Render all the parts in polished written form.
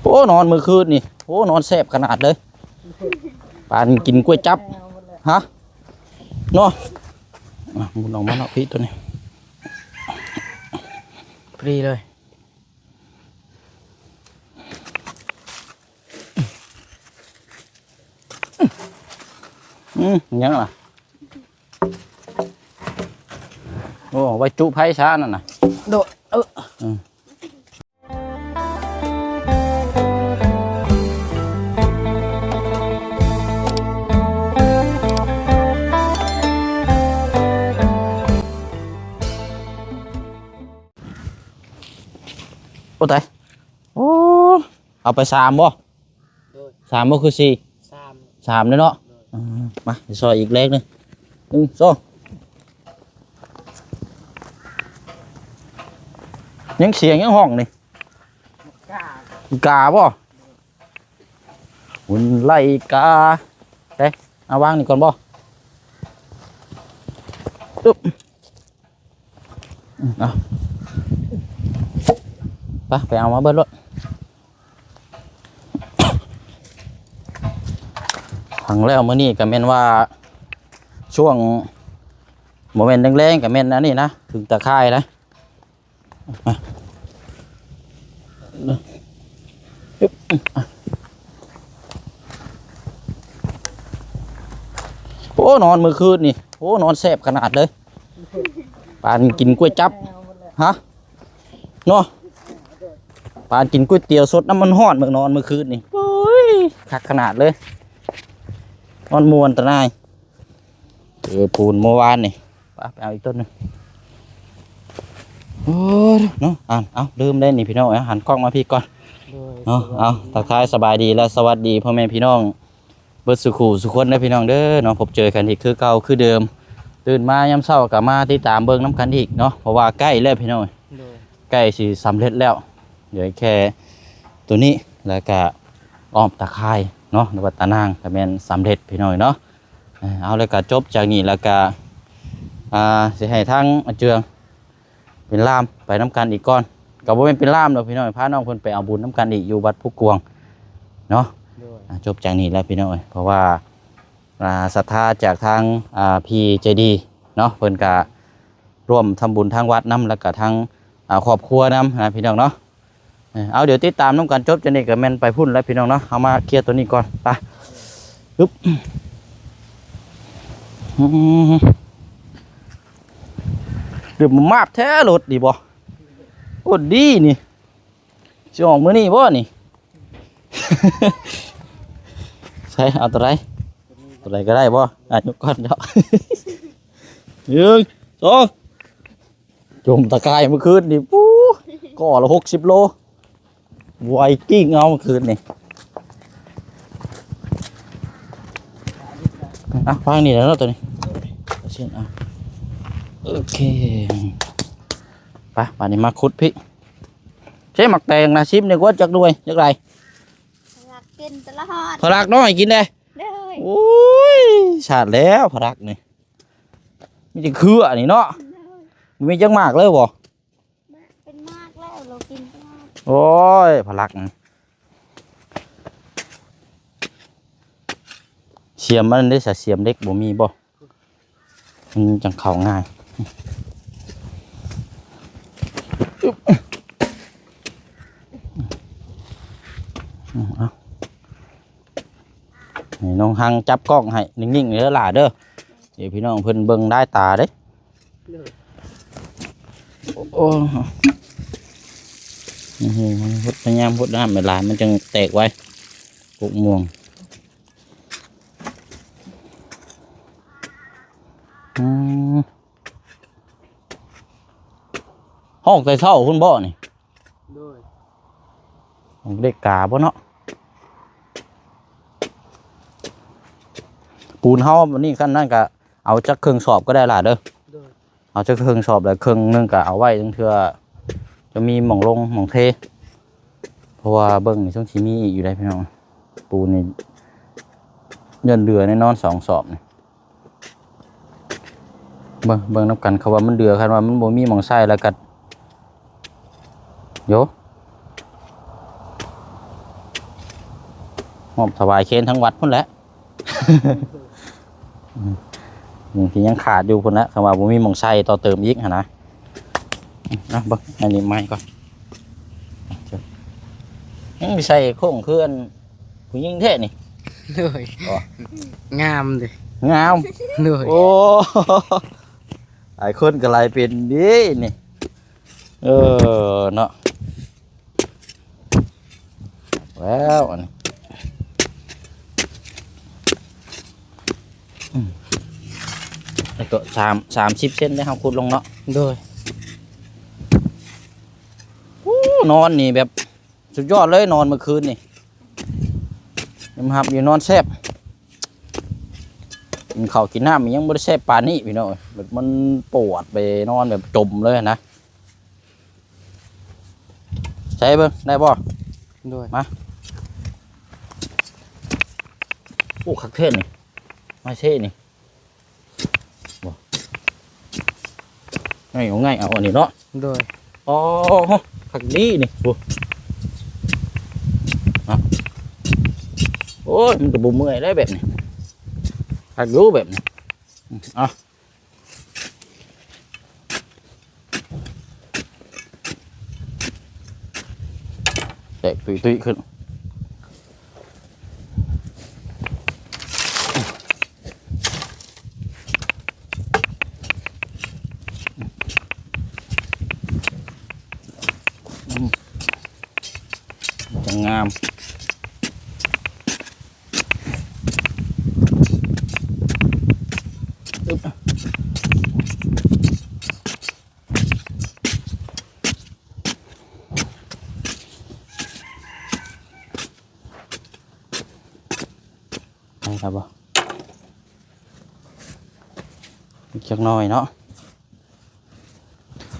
โอ้นอนมื้อคืนนี่โอ้นอนแซ่บขนาดเลยปานกินกล้วยจับฮะเนาะมุนออกมาเนาะพี่ตัวนี้ฟรีเลยยังล่ะโอ้ไว้จุไผ่ช้านั่นน่ะโดดโอ้ตายโอ้เอาไป3บ่3บ่คือ4 3เลยเนาะมาซอยอีกเล็กนึง2ยังเสียงยังห้องนี่กาบ่หุ่นไล่กาเด้เอาวางนี่ก่อนบ่ตึ๊บเอาไปเอามาเบิดรถหังแล้วมื้อนี้ก็แม่นว่าช่วงโมเมนต์แรงๆก็แม่นอันนี้นะถึงตะไคร้นะโอ้นอนมื้อคืนนี่โอ้นอนแซ่บขนาดเลยปานกินกล้วยจับฮะเนาะปานกินก๋วยเตี๋ยวสดน้ำมันห้อนเมื่อนอนเมื่อคืนนี่โอ้ยคักขนาดเลยนอนมวนตะนายปูนเมื่อวานนี่ไปเอาอีกต้นนึงโอ้เนาะเอาลืมได้นี่พี่น้องหันกล้องมาพี่ก่อนเนาะเอาทักทายสบายดีและสวัสดีพ่อแม่พี่น้องเบิดสุขุสุขคนนะพี่น้องเด้อเนาะพบเจอกันอีกคือเก่าคือเดิมตื่นมายามเช้ากับมาติดตามเบิ่งน้ำกันอีกเนาะเพราะว่าใกล้แล้วพี่น้องใกล้สิสำเร็จแล้วเดี๋ยวแค่ตัวนี้แล้วก็อ้อมตะไคร้เนาะหรือว่าตะนางก็เป็นสำเร็จพี่น้อยเนาะเอาแล้วก็จบจากนี้แล้วก็สิให้ทั้งเจืองเป็นล่ามไปน้ำกันอีกก่อนก็บ่เป็นล่ามดอกพี่น้อยพาน้องเพิ่นไปเอาบุญน้ำกันอีกอยู่วัดผู้กวงเนาะจบจากนี้แล้วพี่น้อยเพราะว่าศรัทธาจากทางพี่ใจดีเนาะเพิ่นก็ร่วมทำบุญทางวัดน้ำแล้วก็ทางครอบครัวน้ำนะพี่น้องเนาะเอาเดี๋ยวติดตามน้ำกันจบจะนี่กับแมนไปพุ่นแล้วพี่น้องเนาะเอามาเคลียร์ตัวนี้ก่อนไปปึ๊บเดี๋ยวมันมาบแท้รถดีบ่โอ้ดีนี่จะออกมือนี่บ่นี่ ใช่เอาตัวไรก็ได้บ่ยกก้อนเนาะยืนโซ่จมตะไคร้เมื่อคืนนี่ปู๊ก่อละ60 โลไวกิ้งเอาเมื่อคืนนี่ฟังนี่แล้วตัวนี้เช่นโอเคไปป่านนี้มาขุดพี่ใช้หมักแตงนะชิมเนี่ยว่าจักด้วยจักไรกินตลอดพลักน้อยกินได้โอ้ยฉาดแล้วพลักนี่มีแต่คืออันนี้เนาะมีจังมากเลยบ่เป็นมากแล้วเรากินโอ้ยพลักเสียมมันได้เสียมเล็กบ่มีบ่มันจังเข่าง่ายนี่น้องหังจับกล้องให้นิ่งๆเด้อหล่าเด้อเดี๋ยวพี่น้องเพิ่นเบิ่งได้ตาเด้โอ้มันพุดพยายามพุดน้ำเวลามันจึงแตกไว้กุกม่วงห้องใส่เท่าคุณบ่นี่เด็กกาบ่เนาะปูนเฮาวันนี้ขั้นนั่นก็เอาจักเครื่องสอบก็ได้ล่ะเด้อเอาจักเครื่องสอบแล้วเครื่องนึงก็เอาไว้ตั้งเทื่อจะมีหม่องลงหม่องเทเพราะว่าเบิ่งในช่วงชีมีอยู่ได้พี่น้องปูนนี่เงินเดือแน่นอน2 สอบนี่เบิ่งนับกันเขาว่ามันเดือคันว่ามันบ่มีหม่องไส้แล้วก็โย มอบถวายเคนทั้งวัดพุ่นแหละ ที่ยังขาดอยู่พุ่นแหละคำว่าผมมีหมองใส่ต่อเติมอีกหั่นนะนะเบิ่งอันนี้ไม้ก่อนยังมีใส่โค้งเคลื่อนผู้หญิงเท่นี่ เลย อ๋อ งามเลย งาม เลย โอ้หลายคนก็หลายเป็นดีนี่เนาะแล้วอันนี้ไอ้ตัว30 เซนได้ครับขุดลงเนาะ เลย นอนนี่แบบสุดยอดเลยนอนเมื่อคืนนี่ยังหับอยู่นอนแซ่บกินข้าวกินน้ำมันยังไม่ได้แซ่บปานนี้พี่น้องแบบมันปวดไปนอนแบบจมเลยนะใช่เบิ้งได้ป่ะ เลย โอ้คักเทศนี่ไม่ใช่นี่บ่ง่ายเอาง่ายเอาอันนี้เนาะ เลย อ๋อคักดีนี่โอ้โอ้ยมันก็บ่เมื่อยได้แบบนี้คักรู้แบบนี้อ่ะแตกตุยๆขึ้นจะงามอึ๊บไปครับบ่อีกจักหน่อยเนาะ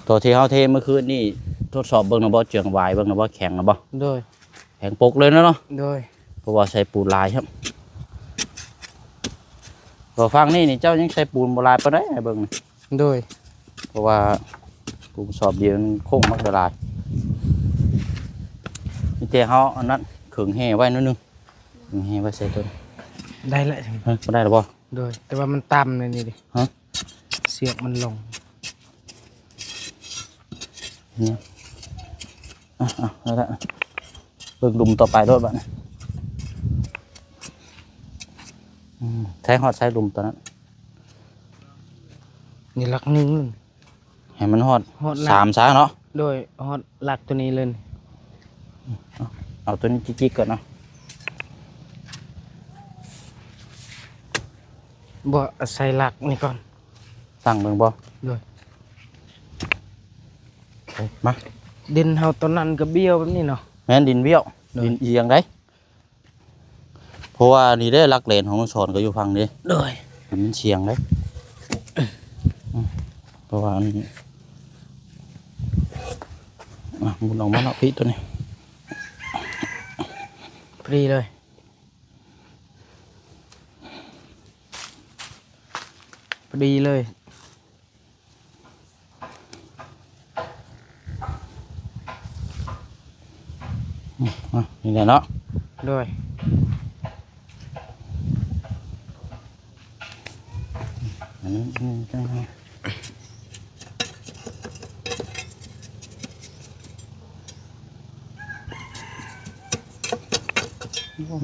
ตัวที่เฮาเทเมื่อคืนนี่ทดสอบเบิ่งนะบ่เจืองวายเบิ่งนะบ่แข็งนะบ่ เลย แข็งปกเลยเนาะ เลย เพราะว่าใช้ปูนลายครับพอฟังนี่เจ้ายังใช้ปูนโบราณปะได้ไอ้เบิ่งนี่ เลย เพราะว่าปูนสอบเดียวมันโค้งมักละลายมีแต่เฮาอันนั้นขึงแห่ไว้นิดนึงขึงแห่ไว้ใส่ต้น ได้แล้ว เฮ้ยบ่ได้หรอบ่ เลยแต่ว่ามันต่ำเลยนี่ดิ ฮะ เสียบมันลง เนี่ยแล้วละเบิ่งดุมต่อไปด้วยบัดนี้ใช้ฮอดใช้ดุมตัวนั้น นี่หลักหนึงเลย ให้มันฮอด ฮอดหลัก 3ซะเนาะ โดยฮอดหลักตัวนี้เลย เอาตัวนี้จิกๆก่อนเนาะ บ่ใส่หลักนี่ก่อน ตั้งเบิ่งบ่ เลย มา ดินเฮาตอนนั้นก็เบี้ยวแบบนี้เนาะ แม่นดินเบี้ยว ได้ ดินเอียงได้เพราะว่านี่ได้รักเลนของน้องสอนก็อยู่ฝั่งนี้ เลย มันเฉียงได้เพราะว่าอันนี้มุนออกมาเนาะพี่ตัวนี้ พรีเลยพอดีเลย นี่แหละเนาะ ด้วย อันนี้จังไง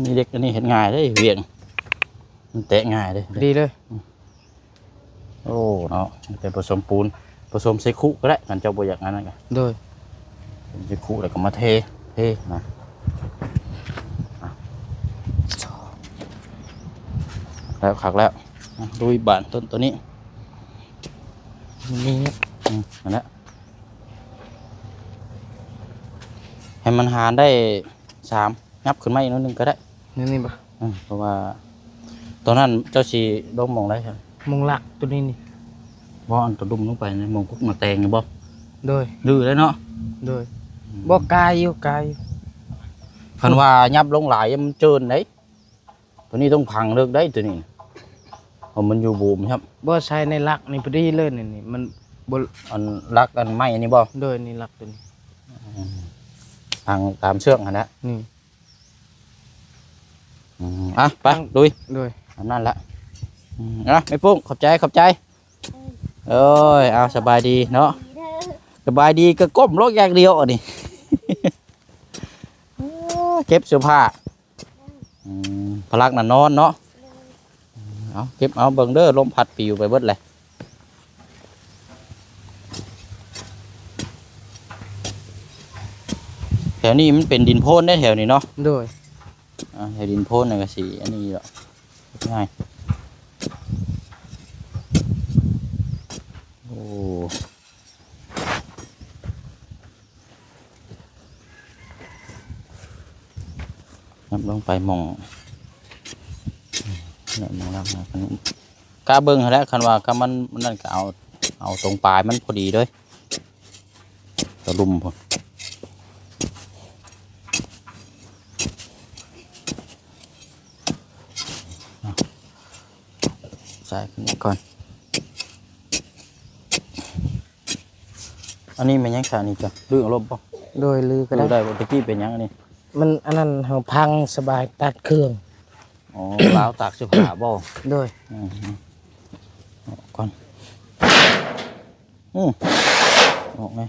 มีเด็กอันนี้เห็นง่ายเลยเวียงมันเตะง่ายเลย ดีเลย โอ้เนาะเป็นผสมปูนผสมใส่คุก็ได้กันเจ้าบ่อยากนั้นนะกัน ด้วย ใส่คุแล้วก็มาเทนะแล้วขักแล้วดูอีกบานต้นตัวนี้ นี่ อันนี้ให้มันหารได้3ยับขึ้นมาอีกนิดนึงก็ได้ นี่ปะ เพราะว่าตอนนั้นเจ้าชีดมมองได้ใช่ไหม มงหลักตัวนี้นี่ ว่าอันตัวดุมลงไปในมองกุ๊กมาแตงอยู่บ่ ด้วย ดื้อเลยเนาะ ด้วยบ่กายอยู่กาย คันว่ายับลงหลายมันเจินได้ตัวนี้ต้องพังเลิกได้ตัวนี้เพราะมันอยู่บูมครับ บ่ใช้ในหลักนี่พอดีเลยนี่มันบ่ อันรักอันไม้อันนี้บ่ ด้วยนี่หลักตัวนี้ พังตามเชือกอันนั้น นี่ อ่ะไปลุย โดย อันนั่นละอ่ะไม่ปุ้งขอบใจขอบใจเอ้ยเอาสบายดีเนาะ ดีเด้อ สบายดีก็ก้มลงอย่างเดียวอ่ะนี่ เก็บเสื้อผ้าพลักน่ะนอนเนาะเอาเก็บเอาเบิ่งเด้อลมพัดปิวไปเบิดเลยแถวนี้มันเป็นดินโพนได้แถวนี้เนาะ โดย แถวดินโพนนี่ก็สิอันนี้เนาะง่ายโอ้นับลงไปหมองเนี่ยมองแล้วนะกล้าเบิ่งแล้วคันว่าก็มันนั่นก็เอาตรงปลายมันพอดีด้วยตะลุมพอใส่ขึ้นก่อนอันนี้มันยังขานี่จ้ะดื้ออารมณ์ป่ะ โดยลือก็ ดู ได้ ได้ว่าตะกี้เป็นยังอันนี้ มันอันนั้นเฮาพังสบายตัดเครื่อง อ๋อลาวตากเสื้อผ้าบ่ โดย ออกก่อนออกไง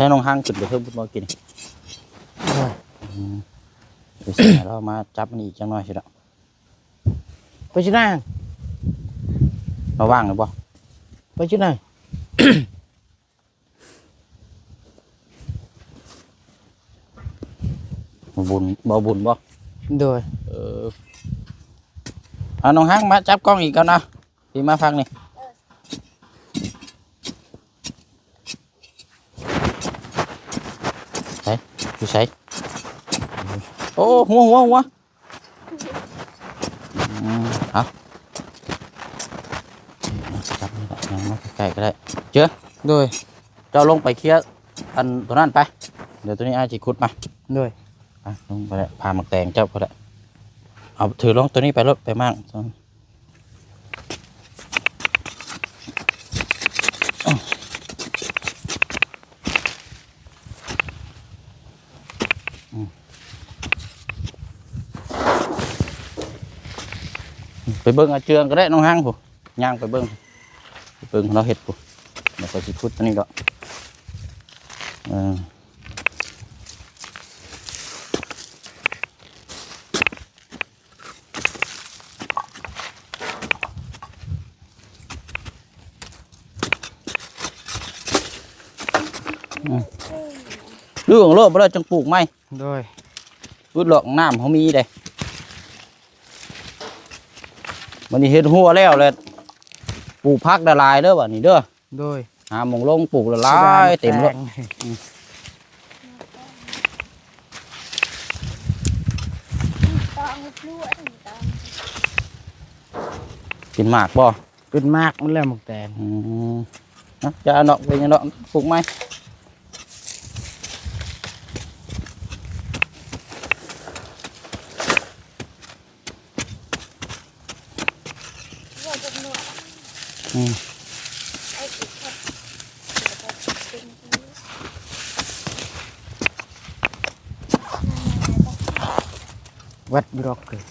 ใช้น้องห้างขึ้นไปเพิ่มฟุตบอลกิน โดย เดี๋ยวเสียเรามาจับมันอีกจังหน่อยสิละ ไปชินาง เราว่างหรือเปล่า ไปชินาง บุญบ่ โดย เอาน้องห้างมาจับกล้องอีกกันนะพี่มาฟังนี่ใส่ดูใส่โอ้หัวเอาจับนี่แหละยังมาใกล้ๆก็ได้เจอ โดย เจ้าลงไปเคลียร์อันตัวนั้นไปเดี๋ยวตัวนี้อาจิขุดมา โดย ไปลงไปเลยพามาแตงเจ้าก็ได้เอาถือลงตัวนี้ไปรถไปมั่งไปเบิ้งอาเจืองก็ได้น้องห้างผู้ย่างไปเบิ้งเราเห็ดผู้เดี๋ยวไปสิขุดตัวนี้ก็เรื่องโลกบ่ได้จังปลูกไหม โดย รุดหลอกน้ำเขามีเด้มันนี่เห็ดหัวแล้วเลยปลูกพักละลายเด้อวะนี่เด้อ โดย หาหมองลงปลูกละลายเต็มเลย ตองพลั่วถึงตอง กินหมากบ่ เป็นมากมันแล้วหมกแตง นะจะเอาเนาะเป็นยังเนาะปลูกไหม เดี๋ยวจะหนวด อืม ไอ้อีกครับเป็นที่ วัดบล็อกเลย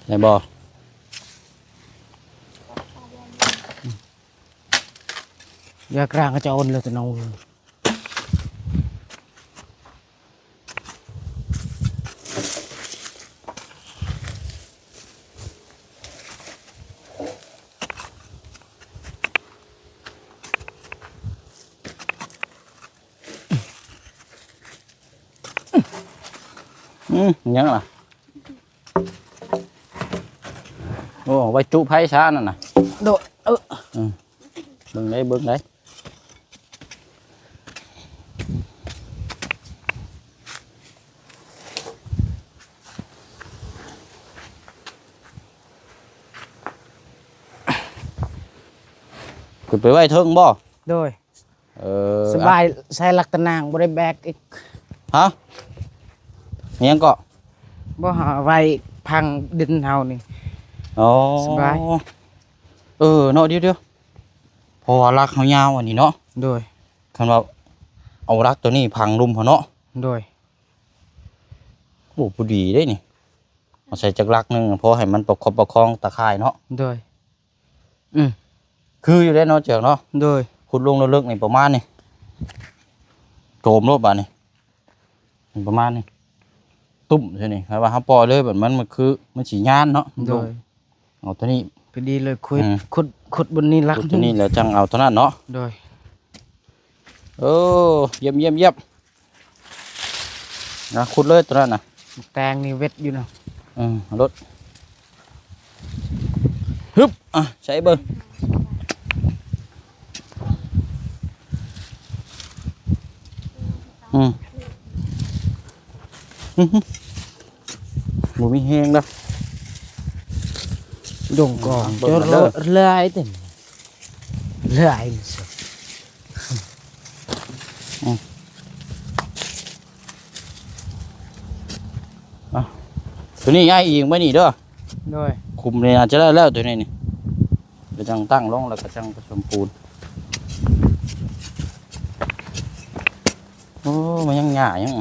ไหนบ่ ยากลางก็จะโอนเลยจะนอนยังล่ะ โอ้ไว้จุไผ่ช้านั่นน่ะ โดดเบิ่งได้เบิ่งได้ขึ้นไปไว้เทิงบ่ โดย ส สบายใส่ลักตะนางบ่ได้แบกอีก ฮะยังก็ บ่หาไว้พังดินเฮานี่ อ๋อ สบาย เนาะเดี๋ยวพอรักเขายาวอันนี้เนาะ โดย คันว่าเอารักตัวนี้พังรุมพอเนาะ โดย โอ้ผู้ดีได้นี่เอาใส่จักรักหนึงพอให้มันประคองตะข่ายเนาะ โดย คืออยู่ได้เนาะเจียงเนาะ โดย ขุดลงลึกๆนี่ประมาณนี่โจมรถบาดนี่ประมาณนี่ตุ่มใช่นี่ครับว่าเฮาปล่อยเลยแบบมันคือมันสิย่านเนาะ โดย เอาตัวนี้ พอดีเลยคุย อืม ขุดบนนี้ลัก ขุดตัวนี้แล้วจังเอาตัวนั้นเนาะ โดย เยี่ยมนะขุดเลยตัวนั้นน่ะ แตงนี่เวทอยู่เนาะ รถฮึบใช้เบอร์หมูมีแห้งแล้ว ดงกอง เบิ่ จะ งเด้อ เลื่อยเต็มเลื่อยนี่สิ ตัวนี้ง่ายอีกไหมนี่เด้อ โดย คุมเลยอาจจะได้แล้วตัวนี้นี่เดี๋ยวจังตั้งลงแล้วก็จังผสมปูนโอ้มันยังหยายัง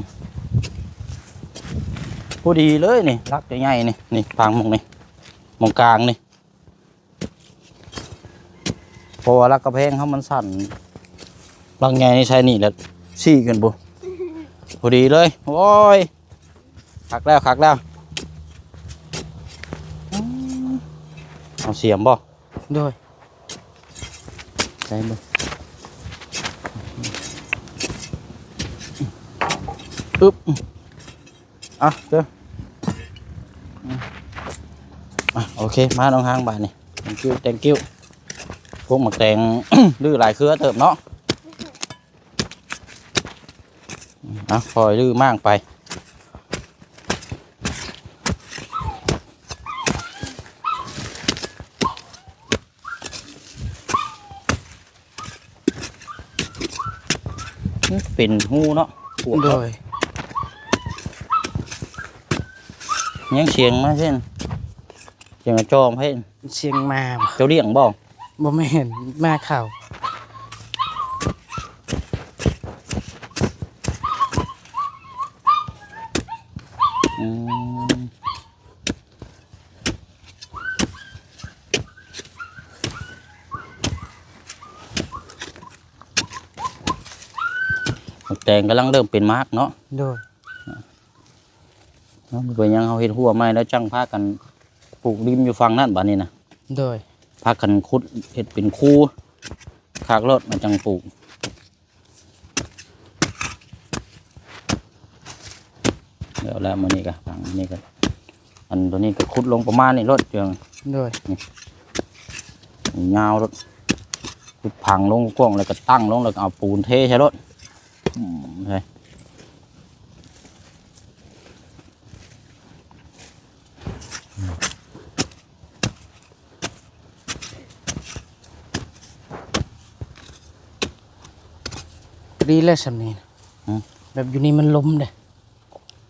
พอดีเลยนี่รักใหญ่ๆนี่พังมองนี่มองกลางนี่เพราะว่ารักกระเพงเขามันสั่นรักใหญ่นี่ใช่นี่แหละซี่กันบุพอดีเลยโอ้ยคักแล้วเอาเสียมบ่ โดย ใช่บ่อึ๊บเจ้าโอเคมาน้องห้างบาทนี่ thank you พวกหมักแตง ลื้อหลายเครือเติบเนาะคอยลื้อมากไปเป็นหูเนาะปวด โดย ยังเชียงมาเช่นเชียงกระจอมให้ เชียงมาบ่ เจ้าเลี้ยงบ่ บ่ไม่เห็นมาข่าว อืมหมักแตงกำลังเริ่มเป็นมาร์กเนาะ โดย เป็นยังเขาเห็ดหัวไม้แล้วจังพากันปลูกริมอยู่ฝั่งนั่นบ้านนี้นะ โดย พากันขุดเห็ดเป็นคู่คากรถมาจังปลูกเดี๋ยวแล้วมันนี่ก็ฝั่งนี้ก็อันตัวนี้ก็ขุดลงประมาณนี้รถเจียง โดย ยาวรถขุดพังลงกว้างแล้วก็ตั้งลงแล้วก็เอาปูนเทใช่รถใช่ ดีแล้วสำนี้แบบอยู่นี่มันล้มเด้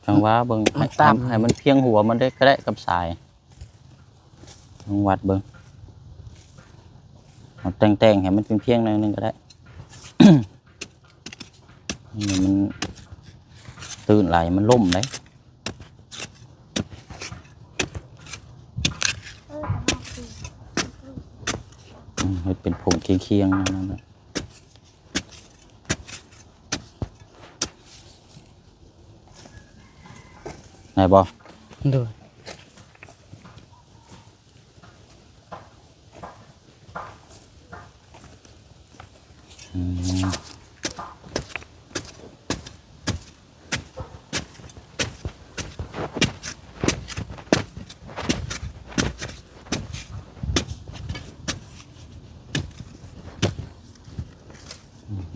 จังหวะเบิ่ง มันต่ำ ให้มันเพียงหัวมันได้ก็ได้กับสายลองวัดเบิ่งเอาแต่งให้มันเพียงๆหน่อยนึงก็ได้ นี่มันตื่นไหลมันล่มเลย ให้เป็นผงเคียงๆนั่นนะไหนบอ โดย เ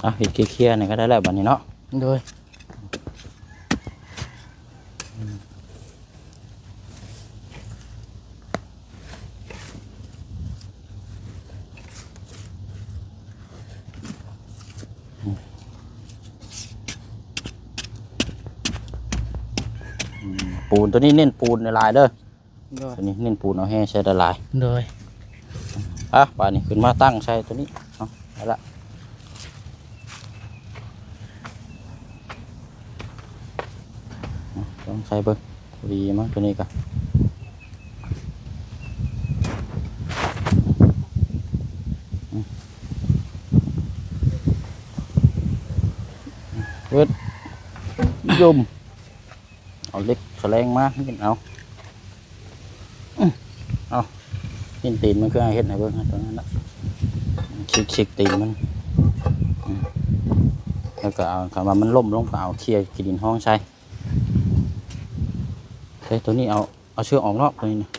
อ่ะเฮ็ดเคลียร์ๆนี่ก็ได้แล้วบัดนี้เนาะ โดย ปูนตัวนี้เน้นปูนในลายเด้อ โดย ตัวนี้เน้นปูนเอาให้ใช้ละลาย โดย อ่ะบาดนี้ขึ้นมาตั้งใช้ตัวนี้เอาเอาละต้องใช้เบิ่งพอดีมั้งตัวนี้ก็เวิดยุ่มเอาเล็กแสลงมาเห็นเอาเอาเห็นตีนมันคือให้เห็นให้เบิ่งให้ตัวนั้นละชิกตีนมันแล้วก็เอาคำว่ามันล่มลงก็เอาเคลียร์ขี้ดินห้องใช้ใช้ตัวนี้เอาเชือกออกนอกตัวนี้นะ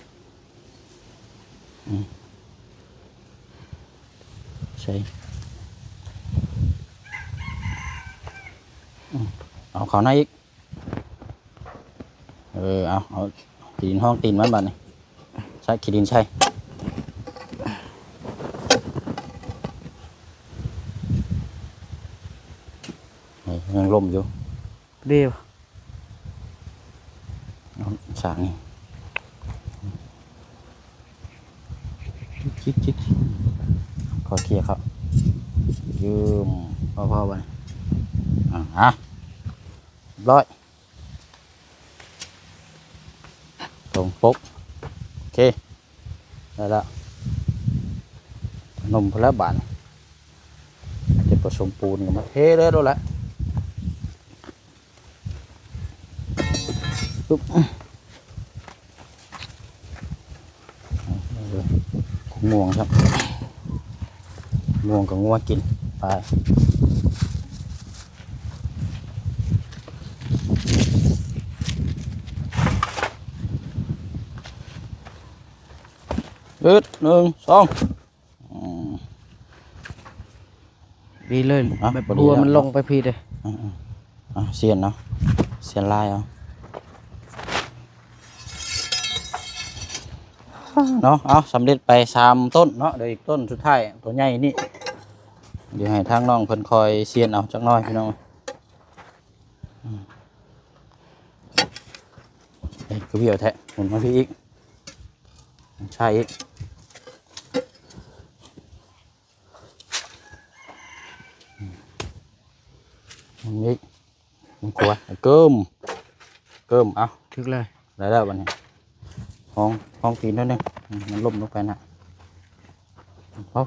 ใช่เอาเขาหน้าอีกเอาขี้ดินห้องตีนมันบัดนี้ใช้ขี้ดินใช่ยังล่มอยู่ เดียว สางนี่จิกขอเคลียร์ครับยืมพ่อไปร้อยตรงปุ๊บโอเคได้แล้วนมพละบานจะผสมปูนกันมาเทเลยแล้วแหละปุ๊บม่วงครับม่วงกับงัวกินไป1 2 ดีเลย อ่ะ แบบ พอดี บัว แล้ว มันลงไปพี่เลย เสียนเนาะเสียนลายเอาเนาะเอาสำเร็จไป3 ต้นเนาะเดี๋ยวอีกต้นสุดท้ายตัวใหญ่นี่เดี๋ยวให้ทางน้องเพิ่นคอยเสียนเอาจักหน่อยพี่น้องก็เบี้ยวแทะหมุนมาพี่อีกใช่อีกนี่มันกลัวเกิมเอา ถึกเลย ได้แล้ววันนี้ห้องตีนนิดนึงมันล่มลงไปนะพอ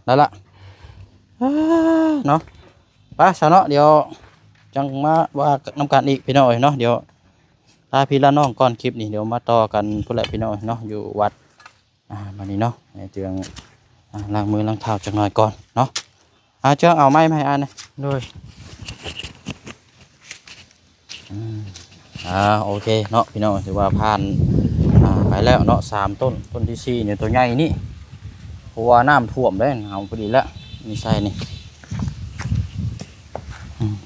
ได้ละเนาะไปซะเนาะเดี๋ยวจังมาว่าน้ำกันอีกพี่น้อยเนาะเดี๋ยวลาพี่ละน้องก่อนคลิปนี้เดี๋ยวมาต่อกันพุ่นแหละพี่น้อยเนาะอยู่วัดวันนี้เนาะเจืองล้างมือล้างเท้าจังหน่อยก่อนเนาะเจืองเอาไม้มาให้อันนะ โดย โอเคเนาะพี่น้องถือว่าผ่านไปแล้วเนาะ3 ต้นที่4เนี่ยตัวใหญ่นี่เพราะว่าน้ำท่วมได้เอาพอดีแล้วนี่ใช่นี่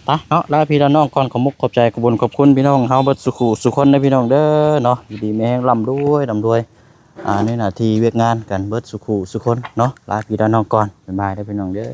ไปเนาะลาพี่ละน้องก่อนขอมุกขอบใจขอบคุณพี่น้องเฮาเบิดสุขคนนะพี่น้องเด้อเนาะดีๆแม่แห้งร่ำด้วยในหน้าที่เวียกงานกันเบิดสุขคนเนาะลาพี่ละน้องก่อนบ๊ายบายเด้อพี่น้องเด้อ